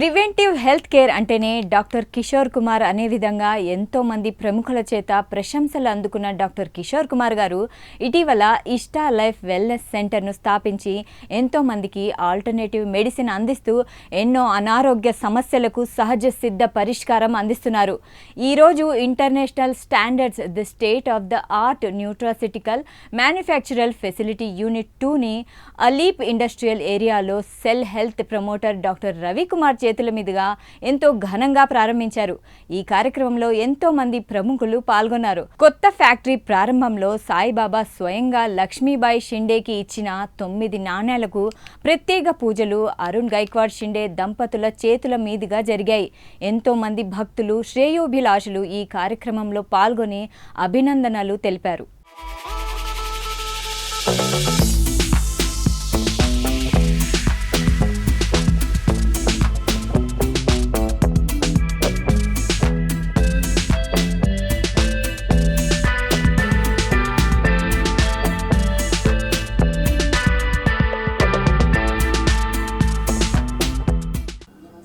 Preventive health care అంటేనే doctor Kishore Kumar అనే విధంగా ఎంతోమంది ప్రముఖుల చేత ప్రశంసలు అందుకున్న డాక్టర్ కిషోర్ కుమార్ గారు ఇటీవల ఇష్టా లైఫ్ వెల్నెస్ సెంటర్ను స్థాపించి ఎంతోమందికి ఆల్టర్నేటివ్ మెడిసిన్ అందిస్తూ ఎన్నో అనారోగ్య సమస్యలకు సహజ సిద్ధ పరిష్కారం అందిస్తున్నారు. ఈరోజు international standards the state of the art nutraceutical manufactural facility unit 2ని అలీప్ ఇండస్ట్రియల్ ఏరియాలో cell health promoter doctor Ravikumar చేతుల మీదుగా ఎంతో ఘనంగా ప్రారంభించారు. ఈ కార్యక్రమంలో ఎంతో మంది ప్రముఖులు పాల్గొన్నారు. కొత్త ఫ్యాక్టరీ ప్రారంభంలో సాయిబాబా స్వయంగా లక్ష్మీబాయి షిండేకి ఇచ్చిన 9 నాణేలకు ప్రత్యేక పూజలు అరుణ్ గైక్వాడ్ షిండే దంపతుల చేతుల మీదుగా జరిగాయి. ఎంతో మంది భక్తులు శ్రేయోభిలాషులు ఈ కార్యక్రమంలో పాల్గొని అభినందనలు తెలిపారు.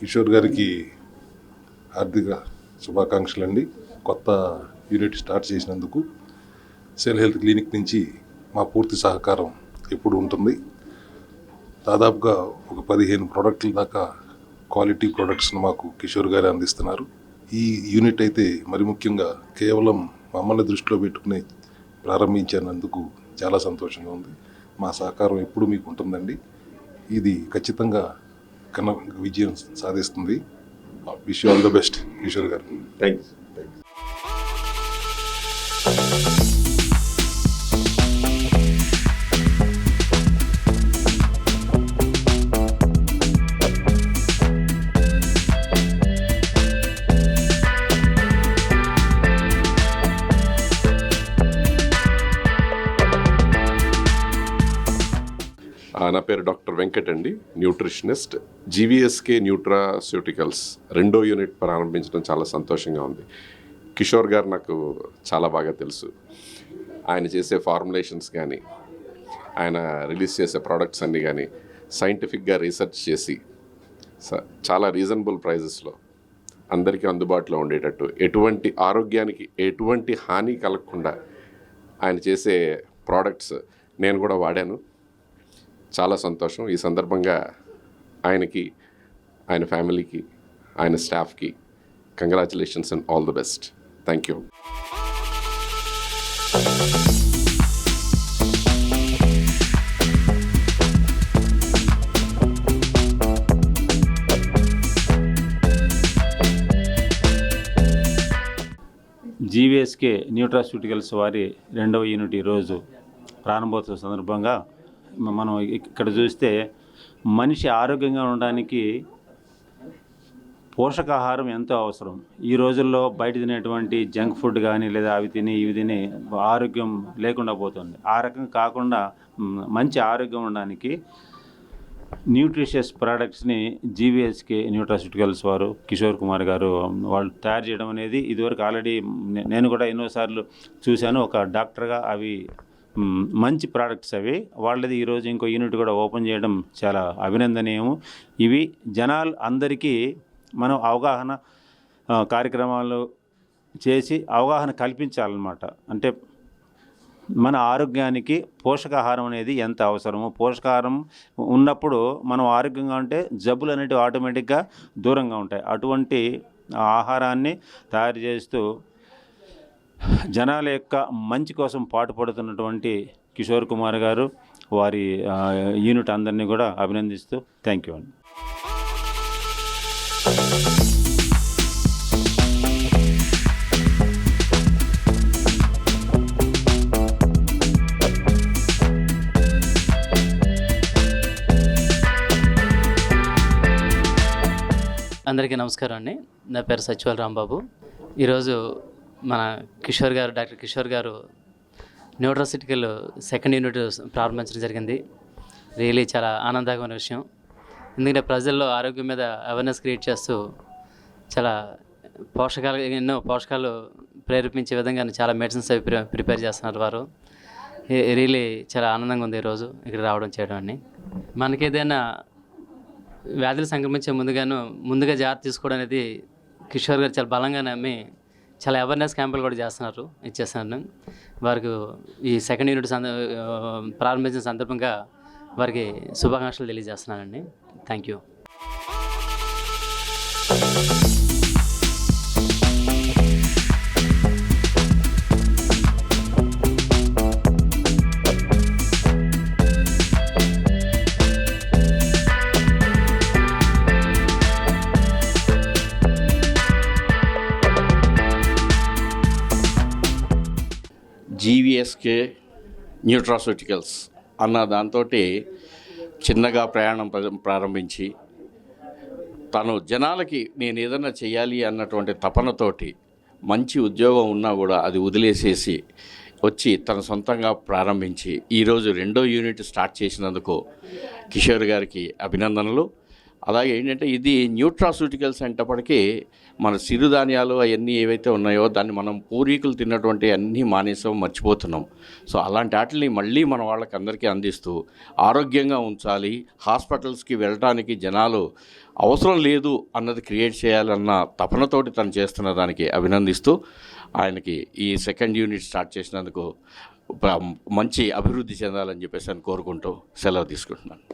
కిషోర్ గారికి హార్దిక శుభాకాంక్షలు అండి. కొత్త యూనిట్ స్టార్ట్ చేసినందుకు సెల్ హెల్త్ క్లినిక్ నుంచి మా పూర్తి సహకారం ఎప్పుడు ఉంటుంది. దాదాపుగా ఒక 15 ప్రోడక్ట్ల దాకా క్వాలిటీ ప్రోడక్ట్స్ను మాకు కిషోర్ గారే అందిస్తున్నారు. ఈ యూనిట్ అయితే మరి ముఖ్యంగా కేవలం మమ్మల్ని దృష్టిలో పెట్టుకుని ప్రారంభించినందుకు చాలా సంతోషంగా ఉంది. మా సహకారం ఎప్పుడు మీకు ఉంటుందండి. ఇది ఖచ్చితంగా ఘన విజయం సాధిస్తుంది. Wish you all the best Kishore గారు. థ్యాంక్స్. నా పేరు డాక్టర్ వెంకట్ అండి, న్యూట్రిషనిస్ట్. జీవీఎస్కే న్యూట్రాస్యూటికల్స్ 2వ యూనిట్ ప్రారంభించడం చాలా సంతోషంగా ఉంది. కిషోర్ గారు నాకు చాలా బాగా తెలుసు. ఆయన చేసే ఫార్ములేషన్స్ కానీ, ఆయన రిలీజ్ చేసే ప్రోడక్ట్స్ అన్నీ కానీ సైంటిఫిక్గా రీసెర్చ్ చేసి చాలా రీజనబుల్ ప్రైజెస్లో అందరికీ అందుబాటులో ఉండేటట్టు, ఎటువంటి ఆరోగ్యానికి ఎటువంటి హాని కలగకుండా ఆయన చేసే ప్రోడక్ట్స్ నేను కూడా వాడాను. చాలా సంతోషం. ఈ సందర్భంగా ఆయనకి, ఆయన ఫ్యామిలీకి, ఆయన స్టాఫ్కి congratulations and all the best. Thank you. GVSK nutraceuticals వారి 2వ యూనిట్ ఈరోజు ప్రారంభోత్సవ సందర్భంగా మనం ఇక్కడ చూస్తే మనిషి ఆరోగ్యంగా ఉండడానికి పోషకాహారం ఎంతో అవసరం. ఈ రోజుల్లో బయట తినేటువంటి జంక్ ఫుడ్ కానీ లేదా అవి తిని ఇవి తిని ఆరోగ్యం లేకుండా పోతుంది. ఆ రకం కాకుండా మంచి ఆరోగ్యం ఉండడానికి న్యూట్రిషియస్ ప్రోడక్ట్స్ని జీవీఎస్కే న్యూట్రాస్యూటికల్స్ వారు కిషోర్ కుమార్ గారు వాళ్ళు తయారు చేయడం అనేది ఇదివరకు ఆల్రెడీ నేను కూడా ఎన్నోసార్లు చూశాను. ఒక డాక్టర్గా అవి మంచి ప్రోడక్ట్స్ అవి. వాళ్ళది ఈరోజు ఇంకో యూనిట్ కూడా ఓపెన్ చేయడం చాలా అభినందనీయము. ఇవి జనాలు అందరికీ మనం అవగాహన కార్యక్రమాలు చేసి అవగాహన కల్పించాలన్నమాట. అంటే మన ఆరోగ్యానికి పోషకాహారం అనేది ఎంత అవసరమో, పోషకాహారం ఉన్నప్పుడు మనం ఆరోగ్యంగా ఉంటే జబ్బులు అనేటివి ఆటోమేటిక్గా దూరంగా ఉంటాయి. అటువంటి ఆహారాన్ని తయారు చేస్తూ జనాల యొక్క మంచి కోసం పాటుపడుతున్నటువంటి కిషోర్ కుమార్ గారు వారి యూనిట్ అందరినీ కూడా అభినందిస్తూ థ్యాంక్ యూ అండి. అందరికీ నమస్కారం అండి. నా పేరు సచివాల రాంబాబు. ఈరోజు మన కిషోర్ గారు, డాక్టర్ కిషోర్ గారు న్యూట్రాసిటికల్ 2వ యూనిట్ ప్రారంభించడం జరిగింది. రియలీ చాలా ఆనందకరమైన విషయం. ఎందుకంటే ప్రజల్లో ఆరోగ్యం మీద అవేర్నెస్ క్రియేట్ చేస్తూ చాలా ఎన్నో పోషకాలు ప్రేరేపించే విధంగా చాలా మెడిసిన్స్ అవి ప్రిపేర్ చేస్తున్నారు వారు. రియలీ చాలా ఆనందంగా ఉంది ఈరోజు ఇక్కడ రావడం చేయడం అని. మనకి ఏదైనా వ్యాధులు సంక్రమించే ముందుగా జాగ్రత్త తీసుకోవడం అనేది కిషోర్ గారు చాలా బలంగా నమ్మి చాలా అవేర్నెస్ క్యాంపులు కూడా ఇచ్చేస్తున్నారు. వారికి ఈ సెకండ్ యూనిట్ ప్రారంభించిన సందర్భంగా వారికి శుభాకాంక్షలు తెలియజేస్తున్నానండి. Thank you. జీవీఎస్కే న్యూట్రాస్యూటికల్స్ అన్న దాంతో చిన్నగా ప్రయాణం ప్రారంభించి తను జనాలకి నేను ఏదైనా చేయాలి అన్నటువంటి తపనతోటి మంచి ఉద్యోగం ఉన్నా కూడా అది వదిలేసేసి వచ్చి తన సొంతంగా ప్రారంభించి ఈరోజు 2వ యూనిట్ స్టార్ట్ చేసినందుకు కిషోర్ గారికి అభినందనలు. అలాగే ఏంటంటే ఇది న్యూట్రాస్యూటికల్స్ అంటప్పటికీ మన సిరుధాన్యాలు అవన్నీ ఏవైతే ఉన్నాయో దాన్ని మనం పూర్వీకులు తిన్నటువంటి అన్నీ మానేసాం, మర్చిపోతున్నాం. సో అలాంటి వాటిని మళ్ళీ మన వాళ్ళకి అందరికీ అందిస్తూ ఆరోగ్యంగా ఉంచాలి, హాస్పిటల్స్కి వెళ్ళటానికి జనాలు అవసరం లేదు అన్నది క్రియేట్ చేయాలన్న తపనతోటి తను చేస్తున్న దానికి అభినందిస్తూ ఆయనకి ఈ సెకండ్ యూనిట్ స్టార్ట్ చేసినందుకు మంచి అభివృద్ధి చెందాలని చెప్పేసి కోరుకుంటూ సెలవు తీసుకుంటున్నాను.